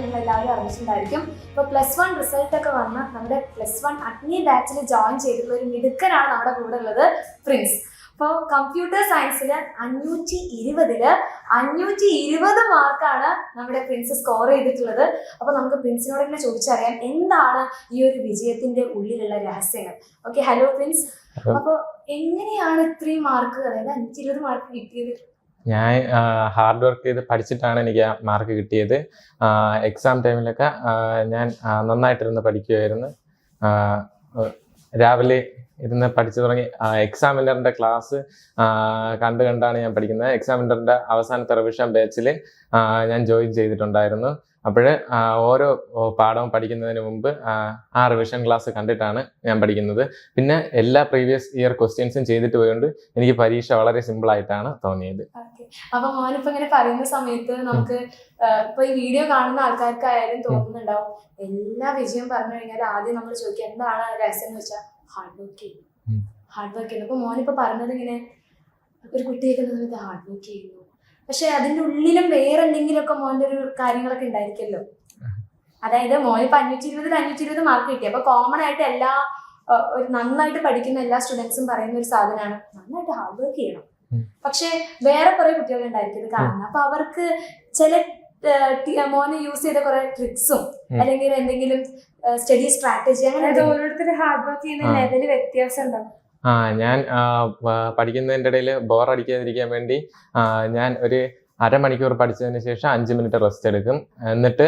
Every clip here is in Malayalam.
നിങ്ങൾ എല്ലാവരും അറിഞ്ഞിട്ടുണ്ടായിരിക്കും. ഇപ്പോൾ +1 റിസൾട്ടൊക്കെ വന്ന് നമ്മുടെ +1 അഗ്നി ബാച്ചിൽ ജോയിൻ ചെയ്തിട്ടുള്ള ഒരു മിടുക്കനാണ് നമ്മുടെ കൂടെ ഉള്ളത്, പ്രിൻസ്. അപ്പോൾ കമ്പ്യൂട്ടർ സയൻസിൽ 520 മാർക്കാണ് നമ്മുടെ പ്രിൻസ് സ്കോർ ചെയ്തിട്ടുള്ളത്. അപ്പോൾ നമുക്ക് പ്രിൻസിനോട് തന്നെ ചോദിച്ചറിയാം എന്താണ് ഈ ഒരു വിജയത്തിന്റെ ഉള്ളിലുള്ള രഹസ്യങ്ങൾ. Okay, hello Prince. അപ്പോൾ എങ്ങനെയാണ് ഇത്രയും മാർക്ക്, അതായത് 520 മാർക്ക് കിട്ടിയത്? ഞാൻ ഹാർഡ് വർക്ക് ചെയ്ത് പഠിച്ചിട്ടാണ് എനിക്ക് ആ മാർക്ക് കിട്ടിയത്. എക്സാം ടൈമിലൊക്കെ ഞാൻ നന്നായിട്ടിരുന്ന് പഠിക്കുമായിരുന്നു. രാവിലെ ഇരുന്ന് പഠിച്ചു തുടങ്ങി. എക്സാമിനറിൻ്റെ ക്ലാസ് കണ്ടാണ് ഞാൻ പഠിക്കുന്നത്. എക്സാമിനറിൻ്റെ അവസാനത്തെ റിവിഷൻ ബാച്ചിൽ ഞാൻ ജോയിൻ ചെയ്തിട്ടുണ്ടായിരുന്നു. അപ്പോൾ ഓരോ പാഠവും പഠിക്കുന്നതിന് മുമ്പ് ആ റിവിഷൻ ക്ലാസ് കണ്ടിട്ടാണ് ഞാൻ പഠിക്കുന്നത്. പിന്നെ എല്ലാ പ്രീവിയസ് ഇയർ ക്വസ്റ്റ്യൻസും ചെയ്തിട്ട് പോയതുകൊണ്ട് എനിക്ക് പരീക്ഷ വളരെ സിമ്പിളായിട്ടാണ് തോന്നിയത്. അപ്പൊ മോനിപ്പോ ഇങ്ങനെ പറയുന്ന സമയത്ത് നമുക്ക് ഇപ്പൊ ഈ വീഡിയോ കാണുന്ന ആൾക്കാർക്കായാലും തോന്നുന്നുണ്ടാവും, എല്ലാ വിജയം പറഞ്ഞു കഴിഞ്ഞാൽ ആദ്യം നമ്മൾ ചോദിക്കുക എന്താണ് രഹസ്യം എന്ന് വെച്ചാൽ ഹാർഡ് വർക്ക് ചെയ്യുന്നു. അപ്പൊ മോനിപ്പോ പറഞ്ഞത് ഇങ്ങനെ ഒരു കുട്ടിയൊക്കെ ഹാർഡ് വർക്ക് ചെയ്യുന്നു, പക്ഷെ അതിന്റെ ഉള്ളിലും വേറെ എന്തെങ്കിലുമൊക്കെ മോന്റെ ഒരു കാര്യങ്ങളൊക്കെ ഉണ്ടായിരിക്കല്ലോ. അതായത് മോനിപ്പോ 520 മാർക്ക് കിട്ടി. അപ്പൊ കോമൺ ആയിട്ട് എല്ലാ ഒരു നന്നായിട്ട് പഠിക്കുന്ന എല്ലാ സ്റ്റുഡൻസും പറയുന്ന ഒരു സാധനമാണ് നന്നായിട്ട് ഹാർഡ് വർക്ക് ചെയ്യണം. പക്ഷെ വേറെ കുറെ കുട്ടികൾ ഉണ്ടായിരിക്കും ഇത് കാണുന്നത്. അപ്പൊ അവർക്ക് ചില മോന് യൂസ് ചെയ്ത കുറെ ട്രിക്സും അല്ലെങ്കിൽ എന്തെങ്കിലും സ്റ്റഡി സ്ട്രാറ്റജി അങ്ങനെ ഓരോരുത്തർ ഹാർഡ് വർക്ക് ചെയ്യുന്ന ലെവല് വ്യത്യാസം ഉണ്ടാവും. ഞാൻ പഠിക്കുന്നതിൻ്റെ ഇടയിൽ ബോറടിക്കാതിരിക്കാൻ വേണ്ടി ഞാൻ ഒരു അരമണിക്കൂർ പഠിച്ചതിന് ശേഷം 5 മിനിറ്റ് റെസ്റ്റ് എടുക്കും. എന്നിട്ട്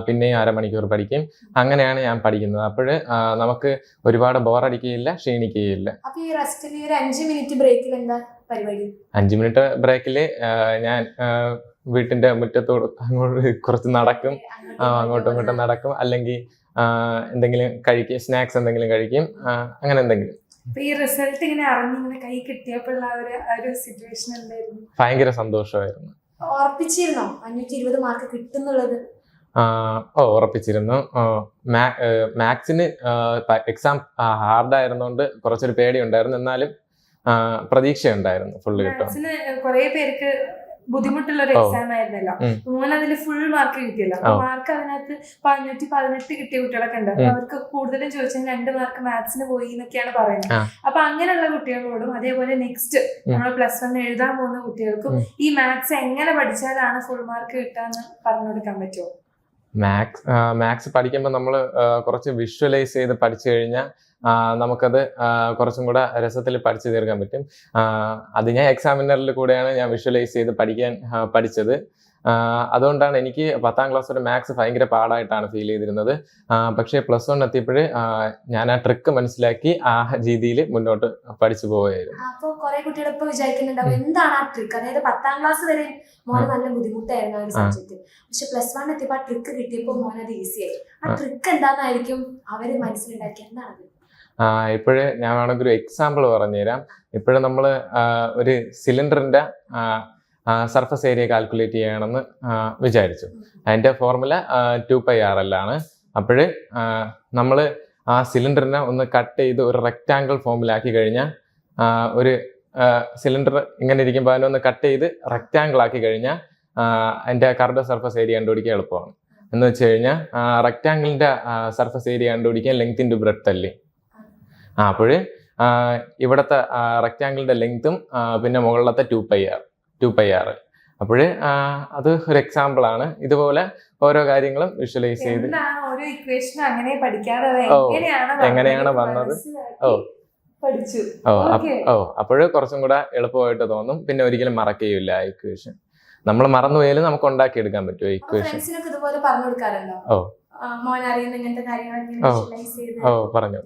പിന്നെയും അരമണിക്കൂർ പഠിക്കും. അങ്ങനെയാണ് ഞാൻ പഠിക്കുന്നത്. അപ്പോൾ നമുക്ക് ഒരുപാട് ബോറടിക്കുകയില്ല, ക്ഷീണിക്കുകയില്ല. 5 മിനിറ്റ് ബ്രേക്കിൽ എന്താ പരിപാടി? 5 മിനിറ്റ് ബ്രേക്കിൽ ഞാൻ വീട്ടിന്റെ മുറ്റത്തോട് അങ്ങോട്ട് കുറച്ച് നടക്കും, അങ്ങോട്ടും ഇങ്ങോട്ടും നടക്കും. അല്ലെങ്കിൽ എന്തെങ്കിലും കഴിക്കും, സ്നാക്സ് എന്തെങ്കിലും കഴിക്കും, അങ്ങനെ എന്തെങ്കിലും. ഈ റിസൾട്ട് ഇങ്ങനെ അറിഞ്ഞിങ്ങനെ കൈ കിട്ടിയപ്പോഴുള്ള ഒരു സിറ്റുവേഷൻ എന്തായിരുന്നു? ഭയങ്കര സന്തോഷമായിരുന്നു. ഉറപ്പിച്ചിരുന്നോ 520 മാർക്ക് കിട്ടുന്നുള്ളത്? ഉറപ്പിച്ചിരുന്നു. മാത്സിന് എക്സാം ഹാർഡായിരുന്നോണ്ട് കുറച്ചൊരു പേടിയുണ്ടായിരുന്നു, എന്നാലും പ്രതീക്ഷയുണ്ടായിരുന്നു ഫുള്ള് കിട്ടും. കുറെ പേർക്ക് ബുദ്ധിമുട്ടുള്ള ഒരു എക്സാം ആയിരുന്നല്ലോ. മോൻ അതില് ഫുൾ മാർക്ക് കിട്ടിയല്ലോ. അപ്പൊ മാർക്ക് അതിനകത്ത് 518 കിട്ടിയ കുട്ടികളൊക്കെ ഉണ്ട്. അപ്പൊ അവർക്ക് കൂടുതലും ചോദിച്ചാൽ 2 മാർക്ക് മാത്സിന് പോയി എന്നൊക്കെയാണ് പറയുന്നത്. അപ്പൊ അങ്ങനെയുള്ള കുട്ടികളോടും അതേപോലെ നെക്സ്റ്റ് നമ്മൾ +1 എഴുതാൻ പോകുന്ന കുട്ടികൾക്കും ഈ മാത്സ് എങ്ങനെ പഠിച്ചാലാണ് ഫുൾ മാർക്ക് കിട്ടാന്ന് പറഞ്ഞു കൊടുക്കാൻ പറ്റുമോ? മാത്സ് പഠിക്കുമ്പോൾ നമ്മൾ കുറച്ച് വിഷ്വലൈസ് ചെയ്ത് പഠിച്ചു കഴിഞ്ഞാൽ നമുക്കത് കുറച്ചും കൂടെ രസത്തിൽ പഠിച്ചു തീർക്കാൻ പറ്റും. അത് ഞാൻ എക്സാമിനറിൽ കൂടെയാണ് ഞാൻ വിഷ്വലൈസ് ചെയ്ത് പഠിച്ചത്. അതുകൊണ്ടാണ് എനിക്ക് 10ാം ക്ലാസ് വരെ മാത്സ് ഭയങ്കര പാടായിട്ടാണ് ഫീൽ ചെയ്തിരുന്നത്. പക്ഷേ +1 എത്തിയപ്പോൾ ഞാൻ ആ ട്രിക്ക് മനസ്സിലാക്കി ആ രീതിയിൽ മുന്നോട്ട് പഠിച്ചു പോവുകയായിരുന്നു. അപ്പോൾ കുറെ കുട്ടികൾ ഇപ്പോൾ വിചാരിക്കുന്നുണ്ടാവും എന്താണ് ആ ട്രിക്ക്. അതായത് 10ാം ക്ലാസ് വരെ മോന് നല്ല ബുദ്ധിമുട്ടായിരുന്നു ആ ഒരു സബ്ജക്ട്. പക്ഷെ +1 എത്തിയപ്പോൾ ആ ട്രിക്ക് കിട്ടിയപ്പോൾ മോൻ അത് ഈസിയായി. ആ ട്രിക്ക് എന്താണെന്നായിരിക്കും അവര് മനസ്സിലുണ്ടാക്കി? എന്താണത്? ഇപ്പോഴ് ഞാൻ വേണമെങ്കിൽ ഒരു എക്സാമ്പിൾ പറഞ്ഞുതരാം. ഇപ്പോഴും നമ്മൾ ഒരു സിലിണ്ടറിന്റെ സർഫസ് ഏരിയ കാൽക്കുലേറ്റ് ചെയ്യണമെന്ന് വിചാരിച്ചു. അതിൻ്റെ ഫോർമുല 2πRL ആണ്. അപ്പോൾ നമ്മൾ ആ സിലിണ്ടറിനെ ഒന്ന് കട്ട് ചെയ്ത് ഒരു റെക്റ്റാങ്കിൾ ഫോമിലാക്കി കഴിഞ്ഞാൽ, ഒരു സിലിണ്ടർ ഇങ്ങനെ ഇരിക്കുമ്പോൾ അതിനൊന്ന് കട്ട് ചെയ്ത് റെക്റ്റാങ്കിൾ ആക്കി കഴിഞ്ഞാൽ അതിൻ്റെ കറക്റ്റ് സർഫസ് ഏരിയ കണ്ടുപിടിക്കാൻ എളുപ്പമാണ്. എന്ന് വെച്ച് കഴിഞ്ഞാൽ റെക്റ്റാങ്കിളിൻ്റെ സർഫസ് ഏരിയ കണ്ടുപിടിക്കാൻ ലെങ്ത് ഇൻറ്റു ബ്രെഡ്ത്ത് അല്ലേ. അപ്പോൾ ഇവിടുത്തെ റെക്റ്റാങ്കിളിൻ്റെ ലെങ്ത്തും പിന്നെ മുകളിലത്തെ 2πR. അപ്പോൾ അത് ഒരു എക്സാമ്പിൾ ആണ്. ഇതുപോലെ ഓരോ കാര്യങ്ങളും വിഷ്വലൈസ് ചെയ്ത് എങ്ങനെയാണ് വന്നത് അപ്പോൾ കുറച്ചും കൂടെ എളുപ്പമായിട്ട് തോന്നും. പിന്നെ ഒരിക്കലും മറക്കുകയില്ല ആ ഇക്വേഷൻ. നമ്മൾ മറന്നു പോയാലും നമുക്ക് ഉണ്ടാക്കിയെടുക്കാൻ പറ്റും ഇക്വേഷൻ. പറഞ്ഞു.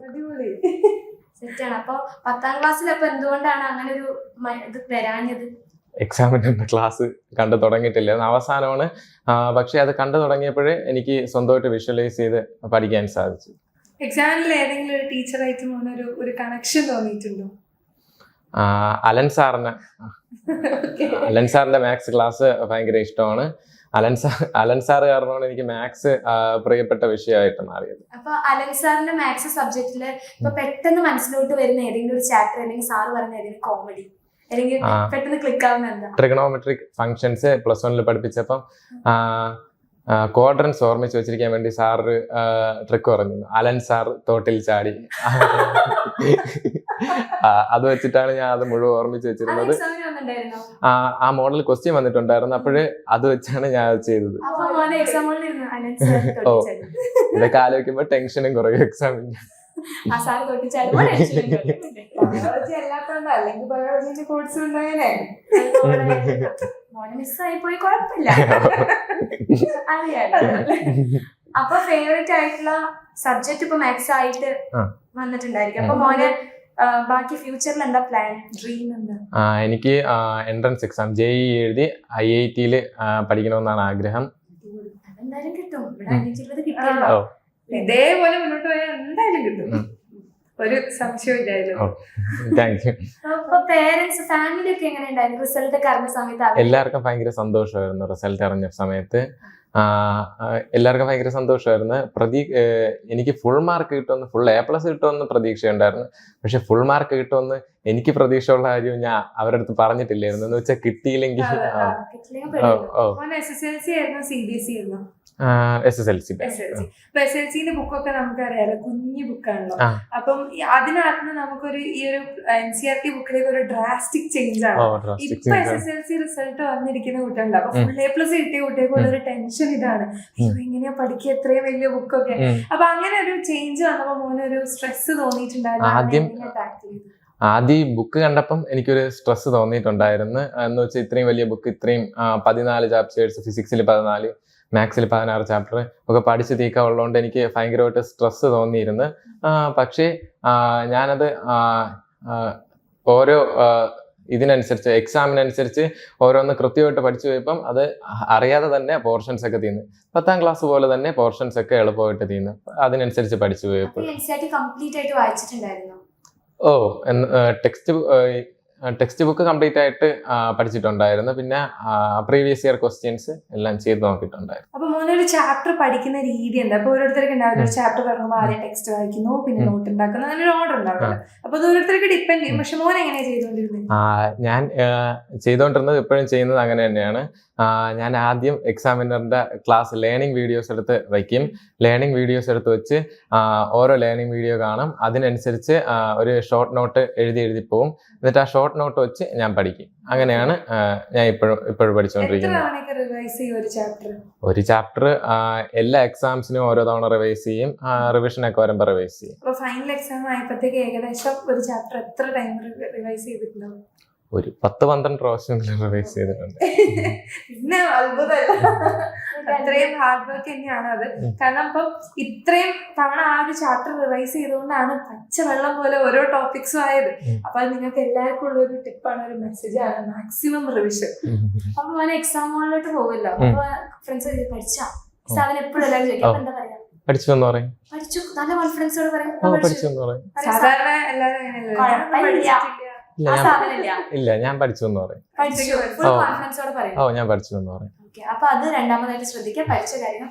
സെറ്റാണ്. അപ്പൊ 10ാം ക്ലാസ്സിൽ അപ്പൊ എന്തുകൊണ്ടാണ് അങ്ങനെ ഒരു ഇത് വരാഞ്ഞത്? എക്സാമിന്റെ ക്ലാസ് കണ്ടു തുടങ്ങിയിട്ടില്ല, അവസാനമാണ്. പക്ഷെ അത് കണ്ടു തുടങ്ങിയപ്പോഴേ എനിക്ക് സ്വന്തമായിട്ട് വിഷ്വലൈസ് ചെയ്ത് പഠിക്കാൻ സാധിച്ചു. എക്സാമിൽ ഏതെങ്കിലും ഒരു ടീച്ചറായിട്ട് ഒരു കണക്ഷൻ തോന്നിയിട്ടുണ്ടോ? അലൻ സാറിന്റെ മാത്സ് ക്ലാസ് ഭയങ്കര ഇഷ്ടമാണ്. അലൻ സാർ കാരണമാണ് എനിക്ക് മാത്സ് പ്രിയപ്പെട്ട വിഷയമായിട്ട് മാറിയത്. അപ്പൊ അലൻ സാറിന്റെ മാത്സ് സബ്ജക്റ്റില് ഇപ്പൊ പെട്ടെന്ന് മനസ്സിലോട്ട് വരുന്ന ഏതെങ്കിലും ഒരു ചാപ്റ്റർ അല്ലെങ്കിൽ സാറ് പറയുന്ന ഏതെങ്കിലും കോമഡി അല്ലെങ്കിൽ പെട്ടെന്ന് ക്ലിക്ക് ആവുന്ന എന്താ? ട്രിഗണോമെട്രിക് ഫങ്ഷൻസ് +1 പഠിപ്പിച്ചപ്പം ക്വാഡ്രൻസ് ഓർമ്മിച്ച് വെച്ചിരിക്കാൻ വേണ്ടി സാറ് ട്രിക്ക് പറഞ്ഞു. അലൻ സാർ തോട്ടിൽ ചാടി. അത് വെച്ചിട്ടാണ് ഞാൻ അത് മുഴുവൻ ഓർമ്മിച്ച് വെച്ചിരുന്നത്. ആ മോഡൽ ക്വസ്റ്റ്യൻ വന്നിട്ടുണ്ടായിരുന്നു. അപ്പോഴ് അത് വെച്ചാണ് ഞാൻ അത് ചെയ്തത്. ഓ, ഇതൊക്കെ ആലോചിക്കുമ്പോ ടെൻഷനും കുറയും എക്സാമിന്. അപ്പൊ ഫേവറേറ്റ് ആയിട്ടുള്ള സബ്ജക്ട് ഇപ്പൊ മാത്സ് ആയിട്ട് വന്നിട്ടുണ്ടായിരിക്കും. അപ്പൊ മോനെ ബാക്കി ഫ്യൂച്ചറിൽ എന്താ പ്ലാൻ, ഡ്രീം എന്താ? എനിക്ക് എൻട്രൻസ് എക്സാം JEE എഴുതി IIT പഠിക്കണമെന്നാണ് ആഗ്രഹം. എന്തായാലും കിട്ടും. ഇവിടെ അന്വേഷിച്ചത് കിട്ടിയല്ലോ. ഇതേപോലെ മുന്നോട്ട് പോയാൽ എന്തായാലും കിട്ടും, ഒരു സംശയമില്ലായിരുന്നു. പേരൻസ് ഫാമിലി ഒക്കെ എങ്ങനെയുണ്ടായിരുന്നു റിസൾട്ട് ഒക്കെ അറിഞ്ഞ സമയത്ത്? എല്ലാവർക്കും ഭയങ്കര സന്തോഷമായിരുന്നു. റിസൾട്ട് അറിഞ്ഞ സമയത്ത് എല്ലാവർക്കും ഭയങ്കര സന്തോഷമായിരുന്നു. എനിക്ക് ഫുൾ മാർക്ക് കിട്ടുമെന്ന്, ഫുൾ A+ കിട്ടുമെന്ന് പ്രതീക്ഷയുണ്ടായിരുന്നു. പക്ഷെ ഫുൾ മാർക്ക് കിട്ടുമെന്ന് എനിക്ക് പ്രതീക്ഷയുള്ള കാര്യം ഞാൻ അവരുടെ അടുത്ത് പറഞ്ഞിട്ടില്ലായിരുന്നു. എന്ന് വെച്ചാൽ കിട്ടിയില്ലെങ്കിൽ SSLC. SSLCന്റെ ബുക്കൊക്കെ നമുക്കറിയാലോ, കുഞ്ഞു ബുക്കാണല്ലോ. അപ്പം അതിനകത്ത് നമുക്കൊരു ഈ ഒരു NCERT ബുക്കിലേക്ക് ഒരു ഡ്രാസ്റ്റിക് ചേഞ്ച് ആണ്. ഇപ്പൊ SSLC റിസൾട്ട് വന്നിരിക്കുന്ന കുട്ടികളുണ്ട്. അപ്പൊ ഫുൾ A+ കിട്ടിയ കുട്ടികൾക്കുള്ള ഒരു ടെൻഷൻ ഇതാണ്, അയ്യോ എങ്ങനെയാ പഠിക്കുക എത്രയും വലിയ ബുക്കൊക്കെ. അപ്പൊ അങ്ങനെ ഒരു ചേഞ്ച് വന്നപ്പോ മോനൊരു സ്ട്രെസ് തോന്നിയിട്ടുണ്ടായിരുന്നു? ആദ്യം ബുക്ക് കണ്ടപ്പം എനിക്കൊരു സ്ട്രെസ് തോന്നിയിട്ടുണ്ടായിരുന്നു. എന്ന് വെച്ചാൽ ഇത്രയും വലിയ ബുക്ക്, ഇത്രയും 14 ചാപ്റ്റേഴ്സ്, ഫിസിക്സിൽ 14, മാത്സിൽ 16 ചാപ്റ്റർ ഒക്കെ പഠിച്ച് തീക്കാവുള്ളതുകൊണ്ട് എനിക്ക് ഭയങ്കരമായിട്ട് സ്ട്രെസ് തോന്നിയിരുന്നു. പക്ഷേ ഞാനത് ഓരോ ഇതിനനുസരിച്ച്, എക്സാമിനനുസരിച്ച് ഓരോന്ന് കൃത്യമായിട്ട് പഠിച്ചു പോയപ്പം അത് അറിയാതെ തന്നെ പോർഷൻസ് ഒക്കെ തീർന്നു. 10ാം ക്ലാസ് പോലെ തന്നെ പോർഷൻസ് ഒക്കെ എളുപ്പമായിട്ട് തീർന്നു. അതിനനുസരിച്ച് പഠിച്ചു പോയപ്പോൾ ടെക്സ്റ്റ് ബുക്ക് കംപ്ലീറ്റ് ആയിട്ട് പഠിച്ചിട്ടുണ്ടായിരുന്നു. പിന്നെ പ്രീവിയസ് ഇയർ ക്വസ്റ്റ്യൻസ് എല്ലാം ചെയ്ത് നോക്കിയിട്ടുണ്ടായിരുന്നു. അപ്പൊ മോനൊരു ചാപ്റ്റർ പഠിക്കുന്ന രീതി എന്താ? അപ്പൊ ഓരോരുത്തർക്ക് ഉണ്ടാവില്ല, ഒരു ചാപ്റ്റർ പറയുമ്പോൾ ആദ്യം ടെക്സ്റ്റ് വായിക്കുന്നു, പിന്നെ നോട്ട് ഉണ്ടാക്കുന്നു, അങ്ങനെ ഒരു ഓർഡർ ഉണ്ടാവില്ല. അപ്പൊ അത് ഓരോരുത്തർക്ക് ഡിപ്പെൻഡ് ചെയ്യും. പക്ഷെ മോൻ എങ്ങനെയാ ചെയ്തുകൊണ്ടിരുന്നത്? ഞാൻ ചെയ്തുകൊണ്ടിരുന്നത് ഇപ്പോഴും ചെയ്യുന്നത് അങ്ങനെ തന്നെയാണ്. ഞാൻ ആദ്യം എക്സാമിനറിന്റെ ക്ലാസ് ലേണിംഗ് വീഡിയോസ് എടുത്ത് വയ്ക്കും. ലേണിംഗ് വീഡിയോസ് എടുത്ത് വെച്ച് ഓരോ ലേണിംഗ് വീഡിയോ കാണും. അതിനനുസരിച്ച് ഒരു ഷോർട്ട് നോട്ട് എഴുതി പോവും. എന്നിട്ട് ആ ഷോർട്ട് നോട്ട് വെച്ച് ഞാൻ പഠിക്കും. അങ്ങനെയാണ് ഞാൻ ഇപ്പോഴും പഠിച്ചുകൊണ്ടിരിക്കുന്നത്. ഒരു ചാപ്റ്റർ എല്ലാ എക്സാംസിനും ഓരോ തവണ റിവൈസ് ചെയ്യും. റിവിഷനൊക്കെ വരുമ്പോൾ റിവൈസ് ചെയ്യും. ഫൈനൽ എക്സാം ആയപ്പോഴത്തേക്ക് ഏകദേശം ഒരു ചാപ്റ്റർ എത്ര ടൈം റിവൈസ് ചെയ്തിട്ടുണ്ടാവും? ഒരു 10-12 പ്രാവശ്യം റിവൈസ് ചെയ്തിട്ടുണ്ട്. പിന്നെ അത്ഭുതമല്ല, അത്രയും ഹാർഡ് വർക്ക് തന്നെയാണ് അത്. കാരണം ഇപ്പം ഇത്രയും തവണ ആ ഒരു ചാപ്റ്റർ റിവൈസ് ചെയ്തുകൊണ്ടാണ് പച്ചവെള്ളം പോലെ ഓരോ ടോപ്പിക്സും ആയത്. അപ്പൊ അത് നിങ്ങൾക്ക് എല്ലാവർക്കും ഉള്ള ഒരു ടിപ്പാണ്, ഒരു മെസ്സേജ് ആണ്, മാക്സിമം റിവിഷൻ. അപ്പൊ മോനെ എക്സാം ഹോളിലോട്ട് പോവല്ലോ, അപ്പൊ ഫ്രണ്ട്സ് പഠിച്ചാ സാധനം എപ്പോഴും എല്ലാവരും ചോദിക്കും, എന്താ പറയാ? പഠിച്ചു എന്ന് പറയും. പഠിച്ചു, നല്ല കോൺഫിഡൻസോട് പറയും. സാധാരണ എല്ലാവരും ഇല്ല, ഞാൻ പഠിച്ചു എന്ന് പറയും. ഞാൻ പഠിച്ചു എന്ന് പറയും. അപ്പൊ അത് രണ്ടാമതായിട്ട് ശ്രദ്ധിക്കുക, പഠിച്ച കാര്യങ്ങൾ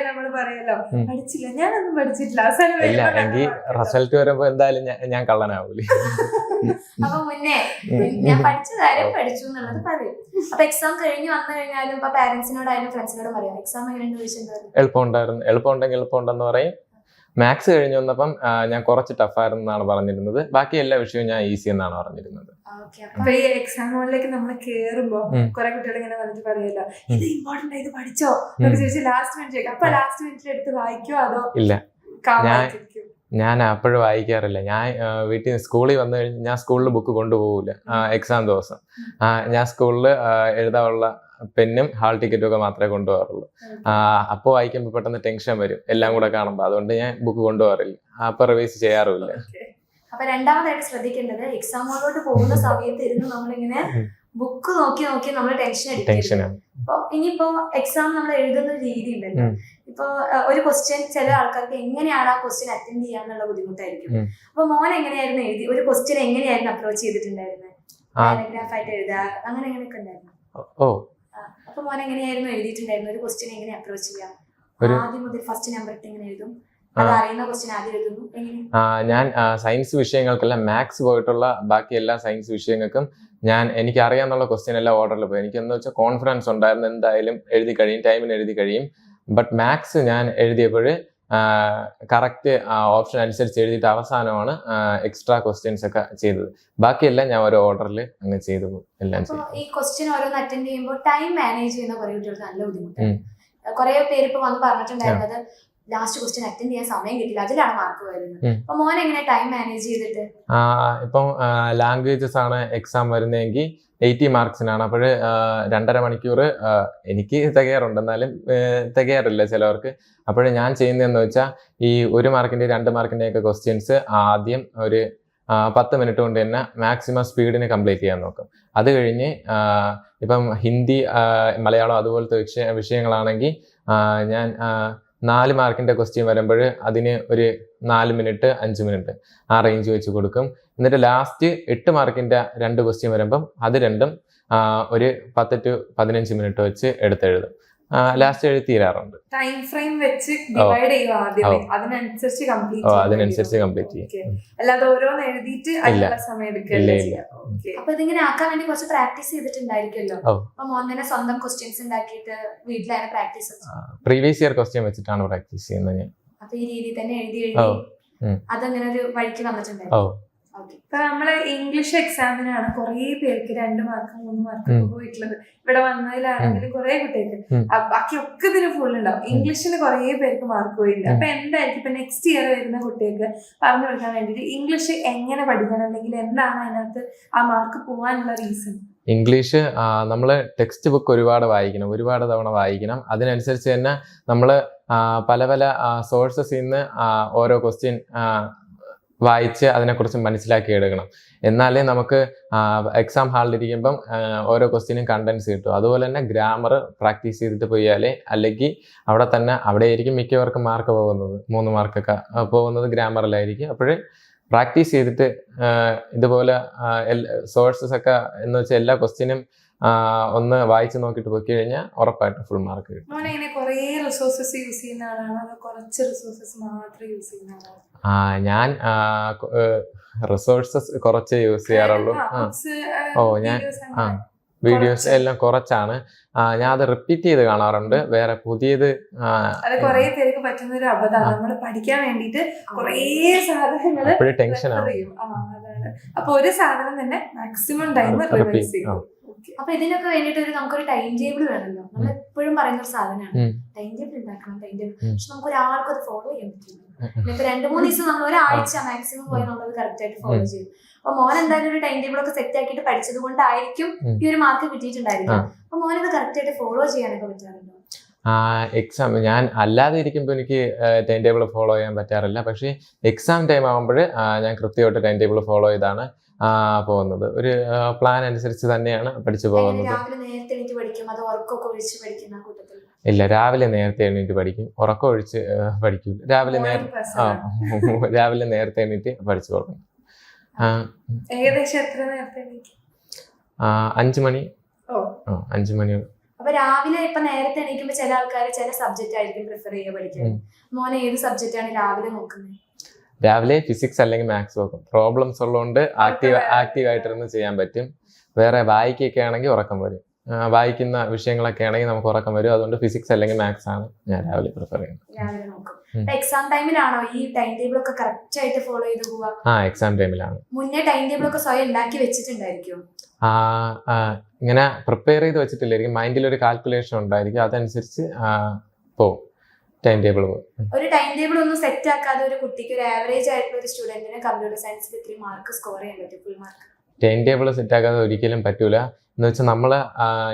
നമ്മൾ പറയല്ലോ, പഠിച്ചില്ല, ഞാനൊന്നും പഠിച്ചിട്ടില്ല. ഇല്ല, എങ്കിൽ റിസൾട്ട് വരുമ്പോ എന്തായാലും ഞാൻ കള്ളനാവൂലേ. അപ്പൊ മുന്നേ ഞാൻ പഠിച്ച കാര്യം പഠിച്ചു എന്നുള്ളത് പറയും. അപ്പൊ എക്സാം കഴിഞ്ഞ് വന്നു കഴിഞ്ഞാലും ഇപ്പൊ പാരന്റ്സിനോടായാലും ഫ്രണ്ട്സിനോടും പറയാം, എക്സാം എങ്ങനെയുണ്ട് ചോദിച്ചിട്ടുണ്ടായിരുന്നു? എളുപ്പമുണ്ടെങ്കിൽ എളുപ്പമുണ്ടെന്ന് പറയും. മാത്സ് കഴിഞ്ഞ് വന്നപ്പം ഞാൻ കുറച്ച് ടഫായിരുന്നാണ് പറഞ്ഞിരുന്നത്. ബാക്കി എല്ലാ വിഷയവും ഞാൻ ഈസി എന്നാണ് പറഞ്ഞിരുന്നത്. അപ്പൊ ഈ എക്സാം ഹോളിലേക്ക് നമ്മൾ കേറുമ്പോ കുറെ കുട്ടികൾ ഇങ്ങനെ വന്നിട്ട് പറയുമല്ലോ, ഇത് ഇമ്പോർട്ടന്റ്, ഇത് പഠിച്ചോ എന്നൊക്കെ ചോദിച്ചു ലാസ്റ്റ് മിനിറ്റ് ചോദിക്കും. അപ്പൊ ലാസ്റ്റ് മിനിറ്റിൽ എടുത്ത് വായിക്കോ അതോ? ഇല്ല, ഞാൻ അപ്പോഴും വായിക്കാറില്ല. ഞാൻ വീട്ടിൽ സ്കൂളിൽ വന്നു കഴിഞ്ഞ് ഞാൻ സ്കൂളിൽ ബുക്ക് കൊണ്ടുപോകില്ല എക്സാം ദിവസം. ഞാൻ സ്കൂളിൽ എഴുതാനുള്ള പെന്നും ഹാൾ ടിക്കറ്റും ഒക്കെ മാത്രമേ കൊണ്ടുപോകാറുള്ളൂ. അപ്പോൾ വായിക്കുമ്പോൾ പെട്ടെന്ന് ടെൻഷൻ വരും എല്ലാം കൂടെ കാണുമ്പോൾ. അതുകൊണ്ട് ഞാൻ ബുക്ക് കൊണ്ടുപോകാറില്ല, അപ്പൊ റിവൈസ് ചെയ്യാറുമില്ല. അപ്പൊ രണ്ടാമതായിട്ട് ശ്രദ്ധിക്കേണ്ടത്, എക്സാം ഹോളിലോട്ട് പോകുന്ന സമയത്ത് ഇരുന്ന് നമ്മളിങ്ങനെ ബുക്ക് നോക്കി നമ്മൾ ടെൻഷനാണ്. അപ്പൊ ഇനിയിപ്പോ എക്സാം നമ്മൾ എഴുതുന്ന രീതി ഉണ്ടല്ലോ, ഇപ്പൊ ഒരു ക്വസ്റ്റ്യൻ ചില ആൾക്കാർക്ക് എങ്ങനെയാണ് ആ ക്വസ്റ്റ്യൻ അറ്റൻഡ് ചെയ്യാന്നുള്ള ബുദ്ധിമുട്ടായിരിക്കും. അപ്പൊ മോൻ എങ്ങനെയായിരുന്നു എഴുതി ഒരു ക്വസ്റ്റ്യൻ എങ്ങനെയായിരുന്നു അപ്രോച്ച് ചെയ്തിട്ടുണ്ടായിരുന്നത്? പാരഗ്രാഫ് ആയിട്ട് എഴുതുക, അങ്ങനെ എങ്ങനെയൊക്കെ ഉണ്ടായിരുന്നു? അപ്പൊ മോൻ എങ്ങനെയായിരുന്നു എഴുതിയിട്ടുണ്ടായിരുന്നു ഒരു ക്വസ്റ്റ്യൻ എങ്ങനെ അപ്രോച്ച് ചെയ്യാം? ആദ്യം മുതൽ ഫസ്റ്റ് നമ്പർ ഇട്ട് എങ്ങനെ എഴുതും, അത് അറിയുന്ന ക്വസ്റ്റ്യൻ ആദ്യം എഴുതുന്നു എങ്ങനെ? ഞാൻ സയൻസ് വിഷയങ്ങൾക്കെല്ലാം മാത്സ് പോയിട്ടുള്ള ബാക്കി എല്ലാ സയൻസ് വിഷയങ്ങൾക്കും എനിക്ക് അറിയാന്നുള്ള ക്വസ്റ്റ്യൻ എല്ലാം ഓർഡറിൽ പോയി. എനിക്ക് എന്ന് വെച്ചാൽ കോൺഫിഡൻസ് ഉണ്ടായിരുന്നു എന്തായാലും എഴുതി കഴിയും, ടൈമിന് എഴുതി കഴിയും. ബട്ട് മാത്സ് ഞാൻ എഴുതിയപ്പോൾ കറക്റ്റ് ഓപ്ഷൻ അനുസരിച്ച് എഴുതിയിട്ട് അവസാനമാണ് എക്സ്ട്രാ ക്വസ്റ്റ്യൻസ് ഒക്കെ ചെയ്തത്. ബാക്കിയെല്ലാം ഞാൻ ഒരു ഓർഡറിൽ അങ്ങ് ചെയ്തു എല്ലാം ചെയ്തു. ഈ ക്വസ്റ്റ്യൻ ഓരോന്ന് അറ്റൻഡ് ചെയ്യുമ്പോൾ ടൈം മാനേജ് ചെയ്യുന്ന കുറെ കുട്ടികൾക്ക് നല്ല ബുദ്ധിമുട്ടാണ്. കുറെ പേര് ഇപ്പൊ വന്ന് പറഞ്ഞിട്ടുണ്ടായിരുന്നത് ലാസ്റ്റ് ക്വസ്റ്റ്യൻ അറ്റൻഡ് ചെയ്യാൻ സമയം കിട്ടില്ല, അതിലാണ് മാർക്ക് വരുന്നത്. അപ്പൊ മോൻ എങ്ങനെ ടൈം മാനേജ് ചെയ്തിട്ട്? ഇപ്പം ലാംഗ്വേജസ് ആണ് എക്സാം വരുന്നതെങ്കിൽ 80 മാർക്സിനാണ്. അപ്പോൾ 2.5 മണിക്കൂർ എനിക്ക് തികയാറുണ്ട്, എന്നാലും തികയാറില്ല ചിലവർക്ക്. അപ്പോൾ ഞാൻ ചെയ്യുന്നതെന്ന് വെച്ചാൽ ഈ 1 മാർക്കിന്റെ 2 മാർക്കിന്റെ ഒക്കെ ക്വസ്റ്റ്യൻസ് ആദ്യം ഒരു 10 മിനിറ്റ് കൊണ്ട് തന്നെ മാക്സിമം സ്പീഡിന് കംപ്ലീറ്റ് ചെയ്യാൻ നോക്കും. അത് കഴിഞ്ഞ് ഇപ്പം ഹിന്ദി, മലയാളം അതുപോലത്തെ വിഷയങ്ങളാണെങ്കിൽ ഞാൻ 4 മാർക്കിന്റെ ക്വസ്റ്റ്യൻ വരുമ്പോൾ അതിന് ഒരു 4 മിനിറ്റ് 5 മിനിറ്റ് ആ റേഞ്ച് വെച്ച് കൊടുക്കും. എന്നിട്ട് ലാസ്റ്റ് 8 മാർക്കിന്റെ 2 ക്വസ്റ്റ്യൻ വരുമ്പം അത് രണ്ടും ഒരു 10 to 15 മിനിറ്റ് വെച്ച് എടുത്തെഴുതും. ലാസ്റ്റ് എഴുതി തീരാറുണ്ട്. ടൈം ഫ്രെയിം വെച്ച് ഡിവൈഡ് ചെയ്യുക ആദ്യമേ, അതിനനുസരിച്ച് കംപ്ലീറ്റ് ചെയ്യും. അല്ലാതെ ഓരോന്ന് എഴുതിയിട്ട് അതിനുള്ള സമയം എടുക്കില്ല. അപ്പൊ ഇതിങ്ങനെ ആക്കാൻ വേണ്ടി കുറച്ച് പ്രാക്ടീസ് ചെയ്തിട്ടുണ്ടായിരിക്കുമല്ലോ. അപ്പൊ മോൻ തന്നെ സ്വന്തം ക്വസ്റ്റ്യൻസ് ഉണ്ടാക്കിയിട്ട് വീട്ടിലാണ് പ്രാക്ടീസ്? പ്രീവിയസ് ഇയർ ക്വസ്റ്റ്യൻ വെച്ചിട്ടാണ് പ്രാക്ടീസ് ചെയ്യുന്നത് ഞാൻ. അപ്പൊ ഈ രീതി തന്നെ എഴുതി അതങ്ങനെ ഒരു വഴിക്ക് വന്നിട്ടുണ്ടായിരുന്നു. ഇപ്പൊ നമ്മള് ഇംഗ്ലീഷ് എക്സാമിനാണ് കുറെ പേർക്ക് 2 മാർക്ക് 3 മാർക്ക് പോയിട്ടുള്ളത്. ഇവിടെ വന്നതിലാണെങ്കിലും കുറെ കുട്ടികൾക്ക്, ബാക്കിയൊക്കെ ഇതിന് ഫുൾ ഉണ്ടാവും. ഇംഗ്ലീഷിന് കുറെ പേർക്ക് മാർക്ക് പോയിട്ടുണ്ട്. അപ്പൊ എന്തായിരിക്കും ഇപ്പൊ നെക്സ്റ്റ് ഇയർ വരുന്ന കുട്ടികൾക്ക് പറഞ്ഞു കൊടുക്കാൻ വേണ്ടിട്ട് ഇംഗ്ലീഷ് എങ്ങനെ പഠിക്കണം, അല്ലെങ്കിൽ എന്താണ് അതിനകത്ത് ആ മാർക്ക് പോവാനുള്ള റീസൺ? ഇംഗ്ലീഷ് നമ്മൾ ടെക്സ്റ്റ് ബുക്ക് ഒരുപാട് തവണ വായിക്കണം. അതിനനുസരിച്ച് തന്നെ നമ്മൾ പല സോഴ്സസിൽ നിന്ന് ഓരോ ക്വസ്റ്റ്യൻ വായിച്ച് അതിനെക്കുറിച്ച് മനസ്സിലാക്കി എടുക്കണം. എന്നാലേ നമുക്ക് എക്സാം ഹാളിലിരിക്കുമ്പം ഓരോ ക്വസ്റ്റ്യനും കണ്ടൻസ് കിട്ടും. അതുപോലെ തന്നെ ഗ്രാമർ പ്രാക്ടീസ് ചെയ്തിട്ട് പോയാലേ, അല്ലെങ്കിൽ അവിടെ ആയിരിക്കും മിക്കവർക്കും മാർക്ക് പോകുന്നത്, 3 മാർക്കൊക്കെ പോകുന്നത് ഗ്രാമറിലായിരിക്കും. അപ്പോൾ പ്രാക്ടീസ് ചെയ്തിട്ട് ഇതുപോലെ സോഴ്സസ് ഒക്കെ എന്ന് വെച്ചാൽ എല്ലാ ക്വസ്റ്റ്യനും ഒന്ന് വായിച്ചു നോക്കിയിട്ട് പോയി കഴിഞ്ഞാൽ ഉറപ്പായിട്ട് ഫുൾ മാർക്ക് കിട്ടും. ഞാൻ റിസോഴ്സസ് കുറച്ച് യൂസ് ചെയ്യാറുള്ളൂ. ഞാൻ വീഡിയോസ് എല്ലാം കുറച്ചാണ്. ഞാൻ അത് റിപ്പീറ്റ് ചെയ്ത് കാണാറുണ്ട്. വേറെ പുതിയത് കുറെ പേർക്ക് പറ്റുന്ന ഒരു അബദ്ധമാണ്, നമ്മൾ പഠിക്കാൻ വേണ്ടിട്ട് കുറേ സാധനങ്ങൾ ടെൻഷനാണ്. അപ്പൊ ഒരു സാധനം തന്നെ മാക്സിമം ടൈം റിവൈസ് ചെയ്യും. അപ്പൊ ഇതിനൊക്കെ വേണ്ടിട്ട് നമുക്കൊരു ടൈം ടേബിൾ വേണമല്ലോ. നമ്മൾ എപ്പോഴും പറയുന്ന ഒരു സാധനമാണ് ടൈം ടേബിൾ ഉണ്ടാക്കണം, ടൈം ടേബിൾ. പക്ഷെ നമുക്ക് ഒരാൾക്ക് അത് ഫോളോ ചെയ്യാൻ പറ്റില്ല. ഇപ്പൊ 2-3 ദിവസം നമ്മൾ ഒരാഴ്ച മാക്സിമം പോയി നമ്മളത് കറക്റ്റ് ആയിട്ട് ഫോളോ ചെയ്യും. അപ്പൊ മോൻ എന്തായാലും ഒരു ടൈം ടേബിൾ ഒക്കെ സെറ്റ് ആക്കിയിട്ട് പഠിച്ചത് കൊണ്ടായിരിക്കും ഈ ഒരു മാർക്ക് കിട്ടിയിട്ടുണ്ടായിരിക്കും. അപ്പൊ മോനത് കറക്റ്റ് ആയിട്ട് ഫോളോ ചെയ്യാനൊക്കെ പറ്റാറുണ്ടോ? എക്സാം ഞാൻ അല്ലാതെ ഇരിക്കുമ്പോൾ എനിക്ക് ടൈം ടേബിൾ ഫോളോ ചെയ്യാൻ പറ്റാറില്ല. പക്ഷേ എക്സാം ടൈം ആകുമ്പോൾ ഞാൻ കൃത്യമായിട്ട് ടൈം ടേബിൾ ഫോളോ ചെയ്താണ് പോകുന്നത്. ഒരു പ്ലാൻ അനുസരിച്ച് തന്നെയാണ് പഠിച്ചു പോകുന്നത്. ഇല്ല, രാവിലെ നേരത്തെ എണീറ്റ് പഠിക്കും, ഉറക്കം ഒഴിച്ച് പഠിക്കും. രാവിലെ നേരത്തെ എണീറ്റ് പഠിച്ചു കൊടുക്കും. 5 മണി. അപ്പൊ രാവിലെ ഇപ്പൊ നേരത്തെ എണീക്കുമ്പോ ചില ആൾക്കാർ ചില സബ്ജക്റ്റ് ആയിരിക്കും പ്രിഫർ ചെയ്യുക പഠിക്കാൻ. മോനെ ഏത് സബ്ജക്റ്റ് ആണ് രാവിലെ നോക്കുന്നത്? രാവിലെ ഫിസിക്സ് അല്ലെങ്കിൽ മാത്സ് നോക്കും. പ്രോബ്ലംസ് ഉള്ളതുകൊണ്ട് ആക്റ്റീവായിട്ടിരുന്ന് ചെയ്യാൻ പറ്റും. വേറെ വായിക്കൊക്കെ ആണെങ്കിൽ ഉറക്കം വരും. വായിക്കുന്ന വിഷയങ്ങളൊക്കെ ആണെങ്കിൽ നമുക്ക് ഉറക്കം വരും. അതുകൊണ്ട് ഫിസിക്സ് അല്ലെങ്കിൽ മാത്സ് ആണ് ഞാൻ രാവിലെ പ്രിഫർ ചെയ്യുന്നത്. എക്സാം ടൈമിലാണോ ഈ ടൈം ടേബിൾ ഒക്കെ കറക്റ്റ് ആയിട്ട് ഫോളോ ചെയ്ത് പോവാ? എക്സാം ടൈമിലാണ്. മുന്നേ ടൈം ടേബിൾ ഒക്കെ സ്വയം ഉണ്ടാക്കി വെച്ചിട്ടുണ്ടായിരിക്കും? ഇങ്ങനെ പ്രിപ്പയർ ചെയ്ത് വെച്ചിട്ടില്ലായിരിക്കും. മൈൻഡിൽ ഒരു കാൽക്കുലേഷൻ ഉണ്ടായിരിക്കും, അതനുസരിച്ച് പോകും ടൈം ടേബിൾ. ഒരു ടൈം ടേബിൾ ഒന്നും സെറ്റ് ആക്കാതെ ഒരു കുട്ടിക്ക്, ഒരു ആവറേജ് ആയിട്ടുള്ള ഒരു സ്റ്റുഡന്റിന് കമ്പ്യൂട്ടർ സയൻസിൽ 3 മാർക്ക് സ്കോർ ചെയ്യാൻ പറ്റും, full mark? Time table set ആക്കാതെ ഒരിക്കലും പറ്റൂല. എന്ന് വെച്ചാൽ നമ്മൾ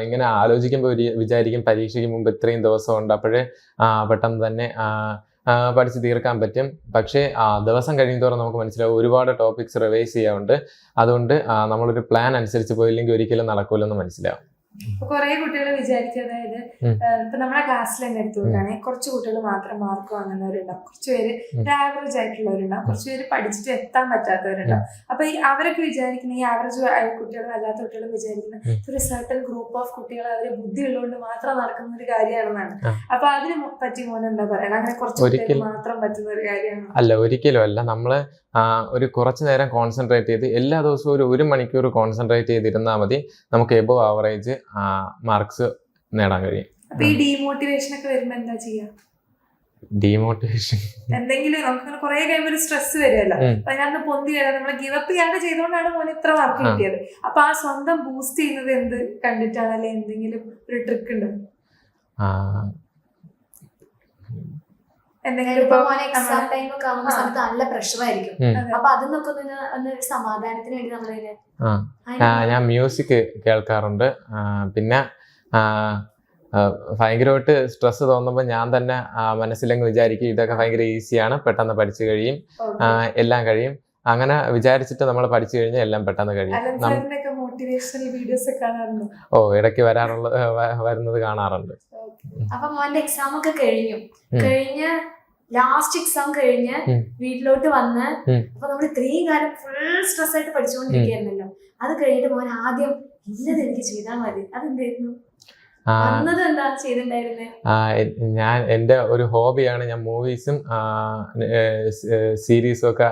ഇങ്ങനെ ആലോചിക്കുമ്പോൾ വിചാരിക്കും പരീക്ഷയ്ക്ക് മുമ്പ് ഇത്രയും ദിവസം ഉണ്ട്, അപ്പോഴേ പെട്ടെന്ന് തന്നെ പഠിച്ച് തീർക്കാൻ പറ്റും. പക്ഷേ ദിവസം കഴിയുന്നതോറും നമുക്ക് മനസ്സിലാവും ഒരുപാട് ടോപ്പിക്സ് റിവൈസ് ചെയ്യാറുണ്ട്. അതുകൊണ്ട് നമ്മളൊരു പ്ലാൻ അനുസരിച്ച് പോയില്ലെങ്കിൽ ഒരിക്കലും നടക്കൂലെന്ന് മനസ്സിലാവും. കുറെ കുട്ടികൾ വിചാരിക്കും, അതായത് ഇപ്പൊ നമ്മുടെ ക്ലാസ്സിൽ തന്നെ എടുത്തു നോക്കുകയാണെങ്കിൽ കുറച്ച് കുട്ടികൾ മാത്രം മാർക്ക് വാങ്ങുന്നവരുണ്ടാവും, കുറച്ച് പേര് ഒരു ആവറേജ് ആയിട്ടുള്ളവരുണ്ടാവും, കുറച്ച് പേര് പഠിച്ചിട്ട് എത്താൻ പറ്റാത്തവരുണ്ടാവും. അപ്പൊ ഈ അവരൊക്കെ വിചാരിക്കുന്ന, ഈ ആവറേജ് കുട്ടികളും അല്ലാത്ത കുട്ടികളും വിചാരിക്കുന്ന ഒരു സർട്ടൻ ഗ്രൂപ്പ് ഓഫ് കുട്ടികൾ അവര് ബുദ്ധി ഉള്ളതുകൊണ്ട് മാത്രം നടക്കുന്ന ഒരു കാര്യമാണെന്നാണ്. അപ്പൊ അതിന് പറ്റി മോനെ എന്താ പറയണ? അങ്ങനെ കുറച്ച് കുട്ടികൾ മാത്രം പറ്റുന്ന ഒരു കാര്യമാണ്? അല്ല, ഒരിക്കലും അല്ല. നമ്മള് ഒരു കുറച്ചു നേരം കോൺസെൻട്രേറ്റ് ചെയ്ത് എല്ലാ ദിവസവും ഒരു മണിക്കൂർ കോൺസെൻട്രേറ്റ് ചെയ്തിരുന്നാൽ മതി, നമുക്ക് എബോവ് ആവറേജ് മാർക്സ് നേടാൻ കഴിയും. അപ്പൊ ഈ ഡീമോട്ടിവേഷൻ ഒക്കെ വരുമ്പോ എന്താ ചെയ്യാ? ഡീമോട്ടിവേഷൻ എന്തെങ്കിലും നമുക്ക് കുറെ കഴിയുമ്പോൾ ഒരു സ്ട്രെസ് വരുമല്ലോ, അപ്പൊ അതിനകത്ത് പൊന്തി വരാം, നമ്മൾ ഗിവ് അപ്പ് ചെയ്യാണ്ട് ചെയ്തുകൊണ്ടാണ് മോനെ ഇത്ര മാർക്ക് കിട്ടിയത്. അപ്പൊ ആ സ്വന്തം ബൂസ്റ്റ് ചെയ്യുന്നത് എന്ത് കണ്ടിട്ടാണ്, അല്ലെ എന്തെങ്കിലും ഒരു ട്രിക്ക് ഉണ്ടോ? എക്സാം ടൈം ഒക്കെ ആവുന്ന സമയത്ത് നല്ല പ്രഷർ ആയിരിക്കും. അപ്പൊ അതിന്നൊക്കെ ഒരു സമാധാനത്തിന് വേണ്ടി നമ്മളതിന് ഞാൻ മ്യൂസിക് കേൾക്കാറുണ്ട്. പിന്നെ ഭയങ്കരമായിട്ട് സ്ട്രെസ് തോന്നുമ്പോൾ ഞാൻ തന്നെ മനസ്സിലങ്ങ് വിചാരിക്കും ഇതൊക്കെ ഭയങ്കര ഈസിയാണ്, പെട്ടെന്ന് പഠിച്ചു കഴിയും, എല്ലാം കഴിയും. അങ്ങനെ വിചാരിച്ചിട്ട് നമ്മൾ പഠിച്ചു കഴിഞ്ഞാൽ എല്ലാം പെട്ടെന്ന് കഴിയും. ഇടയ്ക്ക് വരുന്നത് കാണാറുണ്ട്. അപ്പൊ മോന്റെ എക്സാം ഒക്കെ കഴിഞ്ഞ് ലാസ്റ്റ് എക്സാം കഴിഞ്ഞ് വീട്ടിലോട്ട് വന്ന്, അപ്പൊ നമ്മൾ ഇത്രയും കാലം ഫുൾ സ്ട്രെസ് ആയിട്ട് പഠിച്ചുകൊണ്ടിരിക്കുകയായിരുന്നല്ലോ, അത് കഴിഞ്ഞിട്ട് മോൻ ആദ്യം ഇന്നത് എനിക്ക് ചെയ്താൽ മതി, അതെന്തായിരുന്നു? ഞാൻ എൻ്റെ ഒരു ഹോബിയാണ്, ഞാൻ മൂവീസും സീരീസും ഒക്കെ